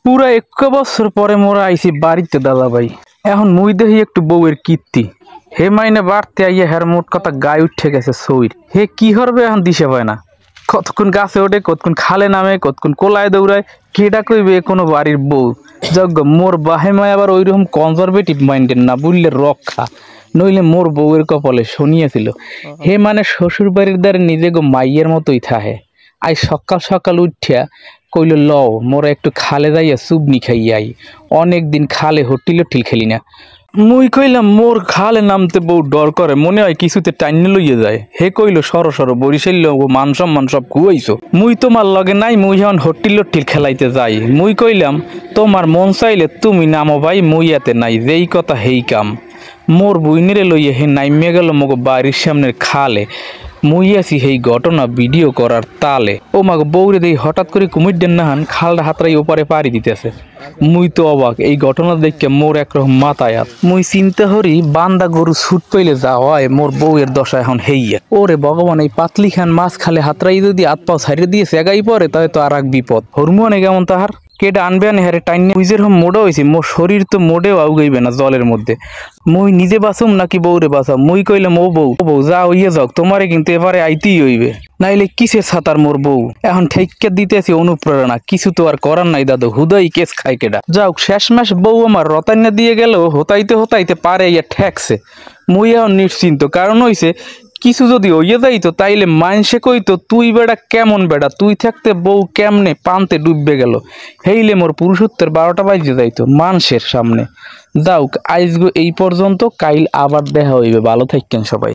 পুরা 1 বছর পরে মোরা আইছি বাড়িতে দাদা ভাই। এখন মুই দেখি একটু বউয়ের কীর্তি। হে মাইনে বাড়তে আইয়া হের মোট কথা গায়ে উঠে গেছে সইর। হে কি করবে এখন দিশে পায় না। কতক্ষণ গাছে ওঠে, কতক্ষণ খালে নামে, কতক্ষণ কোলায় দৌড়ায়। কেডা কইবে কোনো বাড়ির বউ। যজ্ঞ মোর বাহে মায় আবার ওইরকম কনজারভেটিভ মাইন্ডের না, বুঝলে রক্ষা। নইলে মোর বউয়ের কপালে শনিয়েছিল। হে মানে শ্বশুর বাড়ির দ্বারে নিজে গো মাইয়ের মতোই থাহে। আজ সকাল সকাল উঠিয়া কইল লও মোরা একটু খালে যাইয়া চুবনি খাইয়াই। অনেক দিন খালে হোটেল খেলি না। মুই কইলাম মোর খালে নামতে বউ ডর করে, মনে হয় কিছুতে টাইনে লইয়া যায়। হে কইল সর সর বরিশাইল মান সম্মান সব খুয়াইছো। মুই তোমার লগে নাই, মুই এখন হোটেল খেলাইতে যাই। মুই কইলাম তোমার মন চাইলে তুমি নামো ভাই, মুই এতে নাই, যেই কথা হেই কাম। মোর বুইনেরে লইয়া হে নাইমে গেল মগো বাড়ির সামনের খালে। মুই আছি সেই ঘটনা ভিডিও করার তালে। ও মাগো বউরে দেই হঠাৎ করে কুমির দেন নাহান খালটা হাতরাই ওপারে পাড়ি দিতেছে। মুই তো অবাক, এই ঘটনা দেখে মোর একরকম মাথায় হাত। মুই চিন্তা করি বান্দা গরু ছুট পাইলে যা হয়, মোর বউয়ের দশা এখন হেইয়া। ওরে ভগবান, এই পাতলি খান মাছ খালে হাতরাই যদি হাত পাও ছাড়িয়ে দিয়ে সেগাই পরে তাহলে তো আর এক বিপদ। হরমোনে কেমন তাহার কেডা আনবে আনে হারে টাইনে উইজের হোম মোড়া হয়েছে। মোর শরীর তো মোড়েও আউগাইবে না জলের মধ্যে। মুই নিজে বাঁচুম নাকি বউরে বাঁচাম? মুই কইলাম ও বউ যা হইয়া যাক, তোমারে কিন্তু এবারে আইতেই হইবে, নাইলে কিসের ছাতার মোর বউ। এখন ঠেক্কা দিতেছি অনুপ্রেরণা, কিছু তো আর করার নাই দাদু, হুদাই কেস খাই কেডা। যাও শেষমেশ বউ আমার রতাইনা দিয়ে গেল, হতাইতে হতাইতে পারে ইয়া ঠেকছে। মুই এখন নিশ্চিন্ত, কারণ হইছে কিছু যদি হইয়া যাইতো তাইলে মানসে কইতো তুই বেড়া কেমন বেড়া, তুই থাকতে বউ কেমনে পান্তে ডুববে গেল। হেইলে মোর পুরুষত্বের 12টা বাজে যাইতো মানুষের সামনে। যাওক আইজগো এই পর্যন্ত, কাইল আবার দেখা হইবে। ভালো থাকেন সবাই।